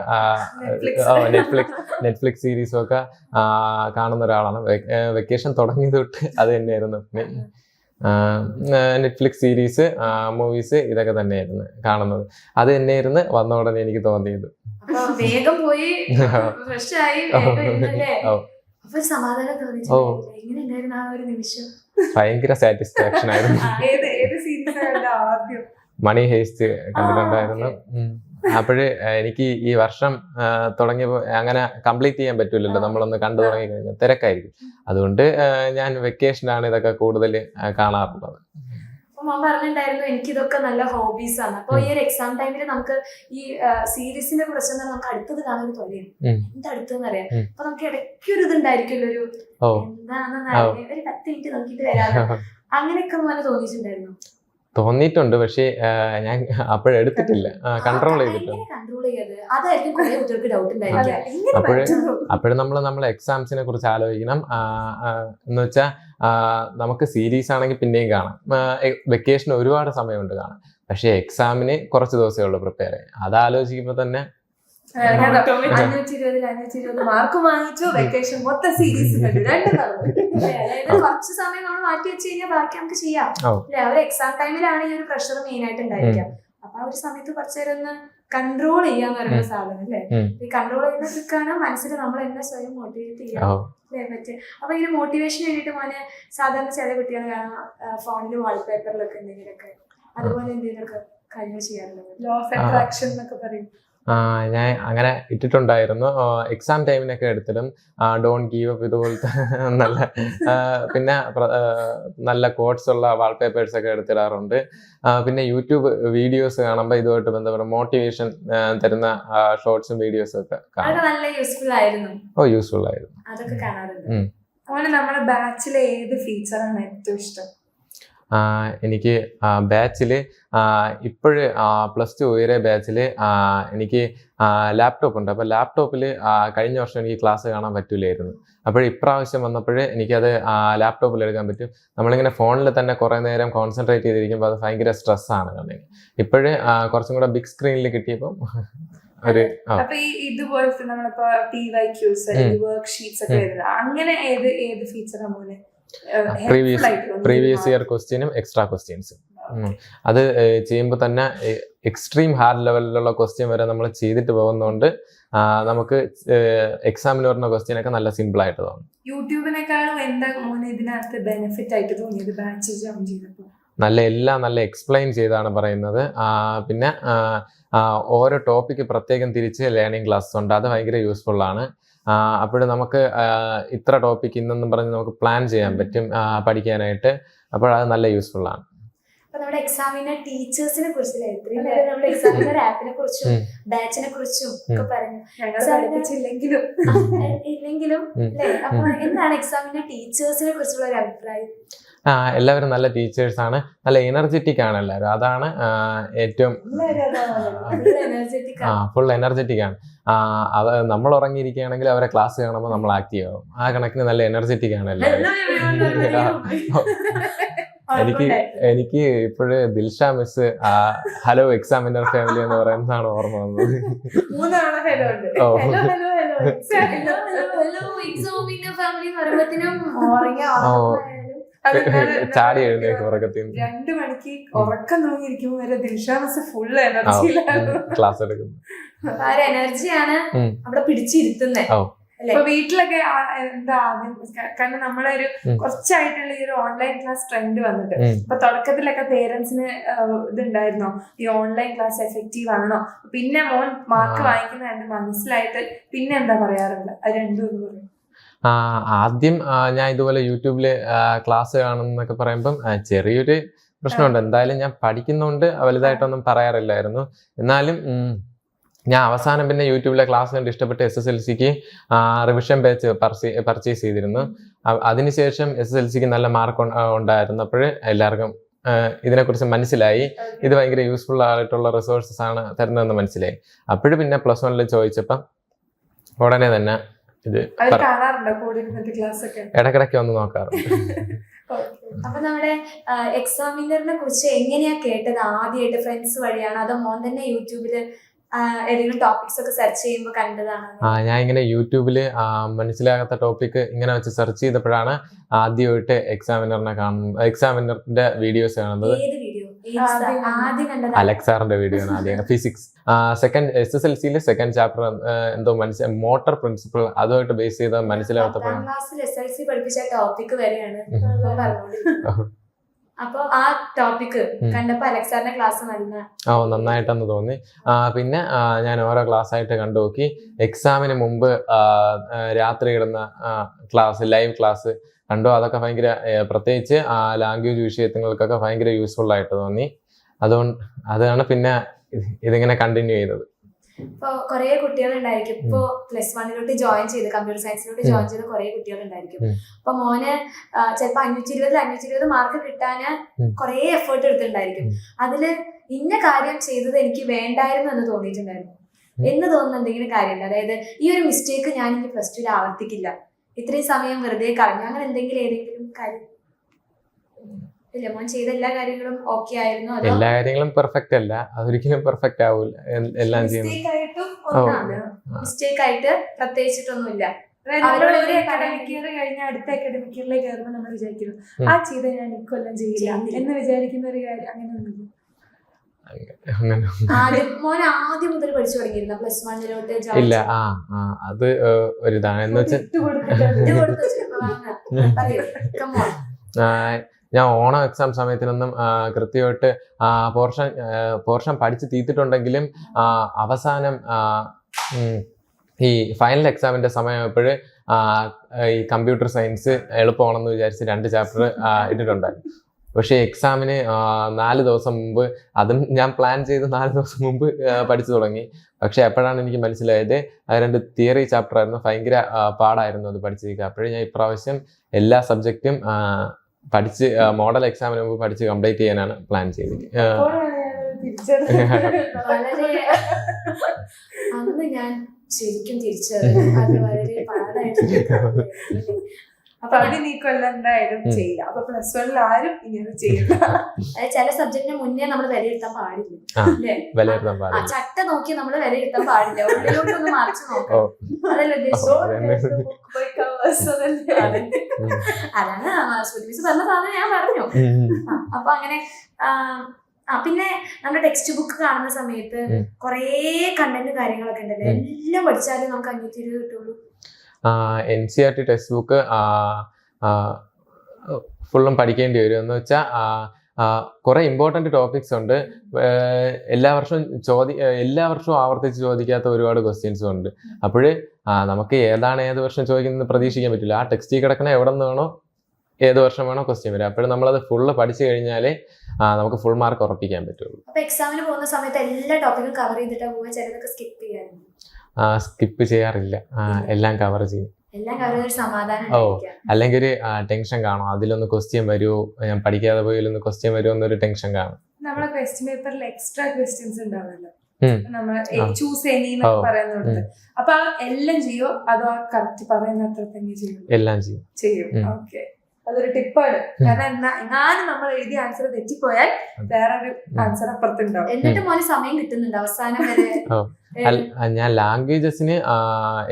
നെറ്റ്ഫ്ലിക്സ് സീരീസും ഒക്കെ കാണുന്ന ഒരാളാണ്. വെക്കേഷൻ തുടങ്ങിയത് തൊട്ട് അത് തന്നെയായിരുന്നു. നെറ്റ്ഫ്ലിക്സ് സീരീസ്, മൂവീസ് ഇതൊക്കെ തന്നെയായിരുന്നു കാണുന്നത്. അത് തന്നെയായിരുന്നു വന്ന ഉടനെ എനിക്ക് തോന്നിയത്. വേഗം പോയി ഫ്രഷ് ആയി സമാധാനം തോന്നി. എങ്ങനെയുണ്ടായിരുന്നു ആ ഒരു നിമിഷം? ഭയങ്കര സാറ്റിസ്ഫാക്ഷൻ ആയിരുന്നു. മണി ഹേസ്റ്റ് കണ്ടിട്ടുണ്ടായിരുന്നു. അപ്പോഴ് എനിക്ക് ഈ വർഷം തുടങ്ങിയപ്പോൾ അങ്ങനെ കംപ്ലീറ്റ് ചെയ്യാൻ പറ്റൂലല്ലോ, നമ്മളൊന്ന് കണ്ടു തുടങ്ങി കഴിഞ്ഞാൽ തിരക്കായിരിക്കും. അതുകൊണ്ട് ഞാൻ വെക്കേഷനാണ് ഇതൊക്കെ കൂടുതൽ കാണാറുള്ളത്. മോൻ പറഞ്ഞിട്ടുണ്ടായിരുന്നു എനിക്കിതൊക്കെ നല്ല ഹോബീസ് ആണ്. അപ്പൊ ഈ ഒരു എക്സാം ടൈമിൽ നമുക്ക് ഈ സീരീസിനെ കുറിച്ച് നമുക്ക് അടുത്തത് കാണാൻ തോന്നിയും എന്താ അടുത്തെന്ന് അറിയാം. അപ്പൊ നമുക്ക് ഇടയ്ക്ക് ഒരു ഇതുണ്ടായിരിക്കുമല്ലോ, ഒരു എന്താണെന്ന് ഒരു 10 മിനിറ്റ് നോക്കിയിട്ട് വരാതെ, അങ്ങനെയൊക്കെ മോനെ തോന്നിയിട്ടുണ്ടായിരുന്നു? തോന്നിയിട്ടുണ്ട്, പക്ഷേ ഞാൻ അപ്പോഴെടുത്തിട്ടില്ല, കൺട്രോൾ ചെയ്തിട്ടുണ്ട്. അപ്പോഴും നമ്മൾ എക്സാംസിനെ കുറിച്ച് ആലോചിക്കണം. എന്ന് വെച്ചാൽ നമുക്ക് സീരീസ് ആണെങ്കിൽ പിന്നെയും കാണാം, വെക്കേഷൻ ഒരുപാട് സമയമുണ്ട് കാണാം. പക്ഷെ എക്സാമിന് കുറച്ച് ദിവസമേ ഉള്ളൂ പ്രിപ്പയർ ചെയ്യാൻ. അത് ആലോചിക്കുമ്പോൾ തന്നെ 520 മാർക്ക് വാങ്ങിച്ചു, വെക്കേഷൻ മൊത്തം സീരീസ് കുറച്ച് സമയം നമ്മൾ മാറ്റി വെച്ച് കഴിഞ്ഞാൽ ബാക്കി നമുക്ക് ചെയ്യാം അല്ലെ. അവർ എക്സാം ടൈമിലാണ് ഈ ഒരു പ്രഷർ മെയിൻ ആയിട്ട് ഉണ്ടായിരിക്കാം. അപ്പൊ ആ ഒരു സമയത്ത് കുറച്ചേരം ഒന്ന് കൺട്രോൾ ചെയ്യാന്ന് പറയുന്ന സാധനം അല്ലേ. ഈ കൺട്രോൾ ചെയ്യുന്ന ട്രിക്കാണ് മനസ്സിൽ നമ്മൾ എന്നെ സ്വയം മോട്ടിവേറ്റ് ചെയ്യാം അല്ലേ പറ്റും. അപ്പൊ ഇങ്ങനെ മോട്ടിവേഷൻ വേണ്ടിയിട്ട് മോനെ സാധാരണ ചില കുട്ടികൾ കാണാം ഫോണിൽ വാൾപേപ്പറിലൊക്കെ എന്തെങ്കിലുമൊക്കെ അതുപോലെ എന്തെങ്കിലുമൊക്കെ കാര്യങ്ങൾ ചെയ്യാറുള്ളത്. ലോ ഓഫ് അട്രാക്ഷൻ എന്നൊക്കെ പറയും. ഞാൻ അങ്ങനെ ഇട്ടിട്ടുണ്ടായിരുന്നു. എക്സാം ടൈമിനൊക്കെ എടുത്തിടും. ഡോണ്ട് ഗീവ് അപ്പ് ഇതുപോലത്തെ നല്ല പിന്നെ നല്ല കോട്ട്സ് ഉള്ള വാൾപേപ്പേഴ്സ് ഒക്കെ എടുത്തിടാറുണ്ട്. പിന്നെ യൂട്യൂബ് വീഡിയോസ് കാണുമ്പോൾ ഇതുമായിട്ട് ബന്ധപ്പെട്ട മോട്ടിവേഷൻ തരുന്ന ഷോർട്സും വീഡിയോസും ഒക്കെ യൂസ്ഫുൾ ആയിരുന്നു. യൂസ്ഫുൾ ആയിരുന്നു. അതൊക്കെ കാണാറുണ്ട്. നമ്മുടെ ബാച്ചിലെ ഏത് ഫീച്ചറാണ് ഏറ്റവും ഇഷ്ടം? എനിക്ക് ബാച്ചിൽ ഇപ്പോഴ് +2 ഉയരെ ബാച്ചിൽ എനിക്ക് ലാപ്ടോപ്പ് ഉണ്ട്. അപ്പോൾ ലാപ്ടോപ്പിൽ കഴിഞ്ഞ വർഷം എനിക്ക് ക്ലാസ് കാണാൻ പറ്റില്ലായിരുന്നു. അപ്പോൾ ഇപ്രാവശ്യം വന്നപ്പോൾ എനിക്കത് ലാപ്ടോപ്പിൽ എടുക്കാൻ പറ്റും. നമ്മളിങ്ങനെ ഫോണിൽ തന്നെ കുറേ നേരം കോൺസെൻട്രേറ്റ് ചെയ്തിരിക്കുമ്പോൾ അത് ഭയങ്കര സ്ട്രെസ്സാണ്. കാരണം ഇപ്പോഴ് കുറച്ചും കൂടെ ബിഗ് സ്ക്രീനിൽ കിട്ടിയപ്പോൾ ഒരു ഇതുപോലത്തെ നമ്മളിപ്പോ PYQs വർക്ക് ഷീറ്റ്സ് ഒക്കെ അങ്ങനെ ഏത് ഫീച്ചറാണ് പോലെ പ്രീവിയസ് ഇയർ ക്വസ്റ്റ്യനും എക്സ്ട്രാ ക്വസ്റ്റ്യൻസും അത് ചെയ്യുമ്പോൾ തന്നെ എക്സ്ട്രീം ഹാർഡ് ലെവലിലുള്ള ക്വസ്റ്റ്യൻ വരെ നമ്മൾ ചെയ്തിട്ട് പോകുന്നതുകൊണ്ട് നമുക്ക് എക്സാമിന് വരുന്ന ക്വസ്റ്റ്യൻ ഒക്കെ നല്ല സിമ്പിൾ ആയിട്ട് തോന്നും. യൂട്യൂബിനേക്കാളും എന്താ ഇതിനകത്ത് ബെനിഫിറ്റ് ആയിട്ട് തോന്നിയത് ബാച്ച് ജോയിൻ ചെയ്തപ്പോൾ? എല്ലാം നല്ല എക്സ്പ്ലെയിൻ ചെയ്താണ് പറയുന്നത്. പിന്നെ ഓരോ ടോപ്പിക്ക് പ്രത്യേകം തിരിച്ച് ലേണിംഗ് ക്ലാസ് ഉണ്ട്. അത് ഭയങ്കര യൂസ്ഫുൾ ആണ്. അപ്പോൾ നമുക്ക് ഇത്ര ടോപ്പിക് ഇന്നെന്നും പറഞ്ഞ് നമുക്ക് പ്ലാൻ ചെയ്യാൻ പറ്റും പഠിക്കാനായിട്ട്. അപ്പോൾ അത് നല്ല യൂസ്ഫുൾ ആണ്. അപ്പൊ നമ്മുടെ എക്സാമിന്റെ ടീച്ചേഴ്സിനെ കുറിച്ചല്ലേ ഇത്രയും നേരം നമ്മുടെ എക്സാമിന്റെ ആപ്പിനെ കുറിച്ചും ബാച്ചിനെ കുറിച്ചും ഒക്കെ പറഞ്ഞു. ഞങ്ങൾ പഠിപ്പിച്ചില്ലെങ്കിലും ഇല്ലെങ്കിലും അല്ലേ? അപ്പൊ എന്താണ് എക്സാമിന്റെ ടീച്ചേഴ്സിനെ കുറിച്ചുള്ള ഒരു അഭിപ്രായം? എല്ലാവരും നല്ല ടീച്ചേഴ്സ് ആണ്, നല്ല എനർജറ്റിക് ആണ് എല്ലാവരും. അതാണ് ഏറ്റവും ഫുൾ എനർജറ്റിക് ആണ്. നമ്മൾ ഉറങ്ങിയിരിക്കുകയാണെങ്കിൽ അവരെ ക്ലാസ് കാണുമ്പോൾ നമ്മൾ ആക്റ്റീവ് ആവും. ആ കണക്കിന് നല്ല എനർജറ്റിക് ആണ് എല്ലാവരും. എനിക്ക് ഇപ്പോഴ് Dilsha miss hello examiner family എന്ന് പറയുന്നതാണ് ഓർമ്മ വന്നത്. ചാടി എഴുന്നേക്ക് ഉറക്കത്തിൽ 2 മണിക്ക് ഉറക്കം തൂങ്ങിയിരിക്കുമ്പോ വരെ ദിൽഷ മിസ് ഫുൾ എനർജിയിലാണ് ക്ലാസ് എടുക്കുന്നത്. എനർജിയാണ് അവിടെ പിടിച്ചിരുത്തുന്നത്. ഇപ്പൊ വീട്ടിലൊക്കെ എന്താ ആദ്യം, കാരണം നമ്മളെ ഒരു കുറച്ചായിട്ടുള്ള ഈ ഒരു ഓൺലൈൻ ക്ലാസ് ട്രെൻഡ് വന്നിട്ട് ഇപ്പൊ തുടക്കത്തിലൊക്കെ പേരൻസിന് ഇതുണ്ടായിരുന്നോ ഈ ഓൺലൈൻ ക്ലാസ് എഫക്റ്റീവ് ആണോ, പിന്നെ മോൻ മാർക്ക് വാങ്ങിക്കുന്ന മനസ്സിലായിട്ട് പിന്നെ എന്താ പറയാറുണ്ട്? അത് രണ്ടും പറയും. ആദ്യം ഞാൻ ഇതുപോലെ യൂട്യൂബില് ക്ലാസ് കാണുന്നൊക്കെ പറയുമ്പം ചെറിയൊരു പ്രശ്നമുണ്ട്. എന്തായാലും ഞാൻ പഠിക്കുന്നോണ്ട് വലുതായിട്ടൊന്നും പറയാറില്ലായിരുന്നു. എന്നാലും ഞാൻ അവസാനം പിന്നെ യൂട്യൂബിലെ ക്ലാസ് കണ്ട് ഇഷ്ടപ്പെട്ട് SSLCക്ക് റിവിഷൻ ബാച്ച് പർച്ചേസ് ചെയ്തിരുന്നു. അതിനുശേഷം SSLCക്ക് നല്ല മാർക്ക് ഉണ്ടായിരുന്നപ്പോൾ എല്ലാവർക്കും ഇതിനെക്കുറിച്ച് മനസ്സിലായി. ഇത് ഭയങ്കര യൂസ്ഫുൾ ആയിട്ടുള്ള റിസോഴ്സസ് ആണ് തരുന്നതെന്ന് മനസ്സിലായി. അപ്പോഴും പിന്നെ +1 ചോദിച്ചപ്പം ഉടനെ തന്നെ ഇത് ഇടക്കിടയ്ക്ക് വന്ന് നോക്കാറുണ്ട്. അപ്പൊ നമ്മുടെ എക്സാമിനറിനെ കുറിച്ച് എങ്ങനെയാ കേട്ടത്? ആദ്യമായിട്ട് ഫ്രണ്ട്സ് വഴിയാണോ അതോ മോൻ തന്നെ യൂട്യൂബില് ഏതെങ്കിലും ടോപ്പിക്സ് ഒക്കെ സെർച്ച് ചെയ്യുമ്പോൾ കണ്ടതാണ്? ഞാൻ ഇങ്ങനെ യൂട്യൂബില് മനസ്സിലാകാത്ത ടോപ്പിക് ഇങ്ങനെ വെച്ച് സെർച്ച് ചെയ്തപ്പോഴാണ് ആദ്യമായിട്ട് എക്സാമിനറിന്റെ വീഡിയോസ് കാണുന്നത്. അലക്സാറിന്റെ വീഡിയോ ആണ് ആദ്യം. ഫിസിക്സ് സെക്കൻഡ് SSLCയിലെ സെക്കൻഡ് ചാപ്റ്റർ എന്തോ മോട്ടർ പ്രിൻസിപ്പിൾ, അതുമായിട്ട് ബേസ് ചെയ്ത് മനസ്സിലാകത്തപ്പോഴാണ്. അപ്പൊ ആ ടോപ്പിക് കണ്ടപ്പോ അലക്സാറിന്റെ ക്ലാസ് നന്നായിട്ടെന്ന് തോന്നി. പിന്നെ ഞാൻ ഓരോ ക്ലാസ് ആയിട്ട് കണ്ടു നോക്കി. എക്സാമിന് മുമ്പ് രാത്രി ഇടുന്ന ലൈവ് ക്ലാസ് കണ്ടു. അതൊക്കെ ഭയങ്കര, പ്രത്യേകിച്ച് ലാംഗ്വേജ് വിഷയങ്ങൾക്കൊക്കെ ഭയങ്കര യൂസ്ഫുൾ ആയിട്ട് തോന്നി. അതാണ് പിന്നെ ഇതിങ്ങനെ കണ്ടിന്യൂ ചെയ്തത്. ഇപ്പൊ കുറെ കുട്ടികളുണ്ടായിരിക്കും ഇപ്പൊ +1 ജോയിൻ ചെയ്ത് കമ്പ്യൂട്ടർ സയൻസിലോട്ട് ജോയിൻ ചെയ്ത കുറെ കുട്ടികളുണ്ടായിരിക്കും. അപ്പൊ മോന് ചിലപ്പോ 520 മാർക്ക് കിട്ടാന് കുറെ എഫേർട്ട് എടുത്തിട്ടുണ്ടായിരിക്കും. അതില് ഇന്ന കാര്യം ചെയ്തത് എനിക്ക് വേണ്ടായിരുന്നു എന്ന് തോന്നിയിട്ടുണ്ടായിരുന്നു എന്ന് തോന്നുന്ന എന്തെങ്കിലും കാര്യമുണ്ട്? അതായത് ഈ ഒരു മിസ്റ്റേക്ക് ഞാൻ ഇനി +2 ആവർത്തിക്കില്ല, ഇത്രയും സമയം വെറുതെ കളഞ്ഞു, അങ്ങനെ ഏതെങ്കിലും കാര്യം? ഇല്ല, മോൻ ചെയ്ത എല്ലാ കാര്യങ്ങളും ഓക്കെ ആയിരുന്നു? എല്ലാ കാര്യങ്ങളും പെർഫെക്റ്റ് അല്ല, അതൊരിക്കലും പെർഫെക്റ്റ് ആവൂല. എല്ലാം മിസ്റ്റേക്ക് ആയിട്ട് പ്രത്യേകിച്ചിട്ടൊന്നുമില്ല. ഒരു അക്കാഡമിക് ഇയർ കഴിഞ്ഞ അടുത്ത അക്കാഡമിക് ഇയറിലേക്ക് കയറുമ്പോൾ നമ്മൾ വിചാരിക്കുന്നു ആ ചെയ്ത ഞാൻ ഇക്കൊല്ലം ചെയ്യില്ല എന്ന് വിചാരിക്കുന്ന ഒരു കാര്യം അങ്ങനെ ഒന്നുമില്ല. മോൻ ആദ്യം മുതൽ പഠിച്ചു തുടങ്ങിയിരുന്ന +1 ഇല്ല. അത് ഒരിതാണ് എന്ന് വെച്ചാൽ ഞാൻ ഓണം എക്സാം സമയത്തിനൊന്നും കൃത്യമായിട്ട് പോർഷൻ പഠിച്ച് തീർത്തിട്ടുണ്ടെങ്കിലും അവസാനം ഈ ഫൈനൽ എക്സാമിന്റെ സമയമായപ്പോഴ് ഈ കമ്പ്യൂട്ടർ സയൻസ് എളുപ്പമാണെന്ന് വിചാരിച്ച് 2 ചാപ്റ്റർ ഇട്ടിട്ടുണ്ടായിരുന്നു. പക്ഷേ എക്സാമിന് 4 ദിവസം മുമ്പ്, അതും ഞാൻ പ്ലാൻ ചെയ്ത് 4 ദിവസം മുമ്പ് പഠിച്ചു തുടങ്ങി. പക്ഷെ അപ്പോഴാണ് എനിക്ക് മനസ്സിലായത് 2 തിയറി ചാപ്റ്റർ ആയിരുന്നു, ഭയങ്കര പാടായിരുന്നു അത് പഠിച്ചിരിക്കുക. അപ്പോഴേ ഞാൻ ഇപ്രാവശ്യം എല്ലാ സബ്ജക്റ്റും പഠിച്ച് മോഡൽ എക്സാമിന് മുമ്പ് പഠിച്ച് കംപ്ലീറ്റ് ചെയ്യാനാണ് പ്ലാൻ ചെയ്തത്. അന്ന് ഞാൻ ശരിക്കും തിരിച്ചറിഞ്ഞു അത് വളരെ പാടായിട്ട്. അപ്പൊ അത് നീ കൊല്ലണ്ടായാലും ചെയ്യില്ല. അപ്പൊ +1 ആരും ഇങ്ങനെ ചെയ്യില്ല. ചില സബ്ജക്റ്റിന് മുന്നേ നമ്മൾ വിലയിരുത്താൻ പാടില്ല. ചട്ട നോക്കി നമ്മൾ വിലയിരുത്താൻ പാടില്ല, ഉള്ളിലോട്ടൊന്ന് മറിച്ച് നോക്കാം. അതല്ല അതാണ് മിസ് പറഞ്ഞ സാധനം ഞാൻ പറഞ്ഞു. അപ്പൊ അങ്ങനെ പിന്നെ നമ്മുടെ ടെക്സ്റ്റ് ബുക്ക് കാണുന്ന സമയത്ത് കൊറേ കണ്ടന്റ് കാര്യങ്ങളൊക്കെ ഉണ്ടല്ലോ, എല്ലാം പഠിച്ചാലും നമുക്ക് 520 കിട്ടുള്ളൂ. NCERT ടെക്സ്റ്റ് ബുക്ക് ഫുള്ളും പഠിക്കേണ്ടി വരും. എന്ന് വെച്ചാൽ കുറെ ഇമ്പോർട്ടന്റ് ടോപ്പിക്സ് ഉണ്ട്. എല്ലാ വർഷവും ആവർത്തിച്ച് ചോദിക്കാത്ത ഒരുപാട് ക്വസ്റ്റ്യൻസും ഉണ്ട്. അപ്പോഴ് നമുക്ക് ഏത് വർഷം ചോദിക്കുന്നത് പ്രതീക്ഷിക്കാൻ പറ്റില്ല. ആ ടെക്സ്റ്റിൽ കിടക്കണ എവിടെ നിന്ന് വേണോ ഏത് വർഷം വേണോ ക്വസ്റ്റ്യൻ വരും. അപ്പോഴും നമ്മളത് ഫുള്ള് പഠിച്ചു കഴിഞ്ഞാലേ നമുക്ക് ഫുൾ മാർക്ക് ഉറപ്പിക്കാൻ പറ്റുള്ളൂ. അപ്പൊ എക്സാമിന് പോകുന്ന സമയത്ത് എല്ലാ ടോപ്പിക്കും കവർ ചെയ്തിട്ടാ പോവുക, ചിലതൊക്കെ സ്കിപ്പ് ചെയ്യാറുണ്ട്? സ്കിപ്പ് ചെയ്യാറില്ല, എല്ലാം കവർ ചെയ്യും. എല്ലാം കവർ ചെയ്തൊരു സമാധാനം ഓ, ഉണ്ടായിരിക്കാം. അല്ലെങ്കിൽ ഒരു ടെൻഷൻ കാണും, അതിലൊന്ന് ക്വസ്റ്റ്യൻ വരുമോ, ഞാൻ പഠിക്കാതെ പോയാലൊന്ന് ക്വസ്റ്റ്യൻ വരുമോ എന്നൊരു ടെൻഷൻ കാണും. നമ്മളെ ക്വസ്റ്റ്യൻ പേപ്പറിൽ എക്സ്ട്രാ ക്വസ്റ്റ്യൻസ് ഉണ്ടാവുമല്ലോ, ഉം. നമ്മൾ ആ. ചൂസ് എന്നൊക്കെ ഓ. പറയുന്നുണ്ട്. അപ്പൊ ആ എല്ലാം ചെയ്യോ അതോ കറക്റ്റ് പറയുന്ന അത്ര തന്നെ ചെയ്യും? എല്ലാം ചെയ്യും. ചെയ്യും. ഉം. ഓക്കെ, അതൊരു ടിപ്പാണ്. കാരണം എങ്ങാനും നമ്മൾ എഴുതിയ ആൻസർ തെറ്റിപ്പോയാൽ വേറൊരു ആൻസർ അപ്പുറത്തുണ്ടാവും. എന്നിട്ട് മോന് സമയം കിട്ടുന്നുണ്ട് അവസാനം വരെ? ഓ. ഞാൻ ലാംഗ്വേജസിന്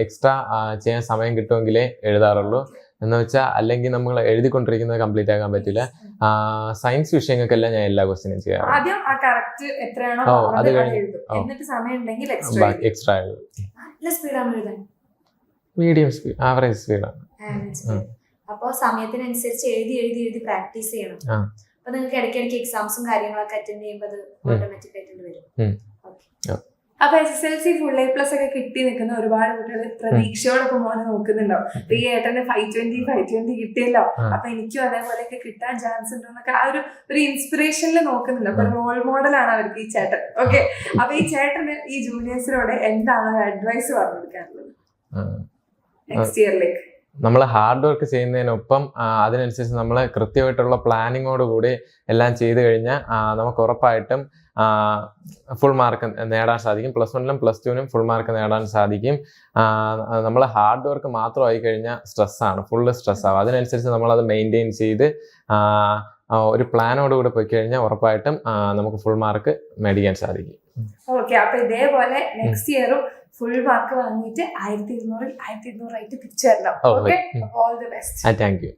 എക്സ്ട്രാ ചെയ്യാൻ സമയം കിട്ടുമെങ്കിലേ എഴുതാറുള്ളൂ. എന്ന് വെച്ചാൽ അല്ലെങ്കിൽ നമ്മൾ എഴുതിക്കൊണ്ടിരിക്കുന്നത് കംപ്ലീറ്റ് ആക്കാൻ പറ്റില്ല. സയൻസ് വിഷയങ്ങൾക്കെല്ലാം ഞാൻ എല്ലാ ക്വസ്റ്റ്യനും ചെയ്യാറുണ്ട്. ആദ്യം ആ കറക്റ്റ് എത്രയാണോ ഓ, പറഞ്ഞത് അത് അത് കഴിഞ്ഞ്. എഴുതും. ഓ. എന്നിട്ട് സമയം ഉണ്ടെങ്കിൽ എക്സ്ട്രാ എക്സ്ട്രാ എഴുതും. നല്ല സ്പീഡാണ് എഴുതാൻ. മീഡിയം സ്പീഡ്, ആവറേജ് സ്പീഡാണ്. അപ്പൊ സമയത്തിനനുസരിച്ച് എഴുതി എഴുതി എഴുതി പ്രാക്ടീസ് ചെയ്യണം. ആ. അപ്പൊ നിങ്ങൾക്ക് ഇടയ്ക്കിടയ്ക്ക് എക്സാംസും കാര്യങ്ങളൊക്കെ അറ്റൻഡ് ചെയ്യുമ്പോൾ അത് ഓട്ടോമാറ്റിക് ആയിട്ട് വരും. ആ. അപ്പൊ SSLC ഫുൾ A+ ഒക്കെ കിട്ടി നിൽക്കുന്ന ഒരുപാട് കുട്ടികൾ പ്രതീക്ഷയോടൊപ്പം മോനെ നോക്കുന്നുണ്ടാവും. അപ്പൊ ഈ ഏട്ടന് 520 കിട്ടിയല്ലോ, അപ്പൊ എനിക്കും അതേപോലെയൊക്കെ കിട്ടാൻ ചാൻസ് ഉണ്ടോ എന്നൊക്കെ ആ ഒരു ഇൻസ്പിറേഷനിൽ നോക്കുന്നുണ്ട്. അപ്പൊ റോൾ മോഡലാണ് അവർക്ക് ഈ ചേട്ടൻ. ഓക്കെ, അപ്പൊ ഈ ചേട്ടന് ഈ ജൂനിയേഴ്സിനോട് എന്താണ് അഡ്വൈസ് പറഞ്ഞു കൊടുക്കാറുള്ളത് നെക്സ്റ്റ് ഇയറിലേക്ക്? നമ്മൾ ഹാർഡ് വർക്ക് ചെയ്യുന്നതിനൊപ്പം അതിനനുസരിച്ച് നമ്മൾ കൃത്യമായിട്ടുള്ള പ്ലാനിങ്ങോട് കൂടി എല്ലാം ചെയ്തു കഴിഞ്ഞാൽ നമുക്ക് ഉറപ്പായിട്ടും ഫുൾ മാർക്ക് നേടാൻ സാധിക്കും. +1ലും +2നും ഫുൾ മാർക്ക് നേടാൻ സാധിക്കും. നമ്മൾ ഹാർഡ് വർക്ക് മാത്രമായി കഴിഞ്ഞാൽ സ്ട്രെസ്സാണ്, ഫുള്ള് സ്ട്രെസ്സാവും. അതിനനുസരിച്ച് നമ്മളത് മെയിൻറ്റെയിൻ ചെയ്ത് ഒരു പ്ലാനോടുകൂടി പോയി കഴിഞ്ഞാൽ ഉറപ്പായിട്ടും നമുക്ക് ഫുൾ മാർക്ക് മേടിക്കാൻ സാധിക്കും. ഓക്കെ, അപ്പൊ ഇതേപോലെ നെക്സ്റ്റ് ഇയറും ഫുൾ മാർക്ക് വാങ്ങിയിട്ട് 1200 ആയിട്ട് തിരിച്ചു വരണം. Okay, all the best. Thank you.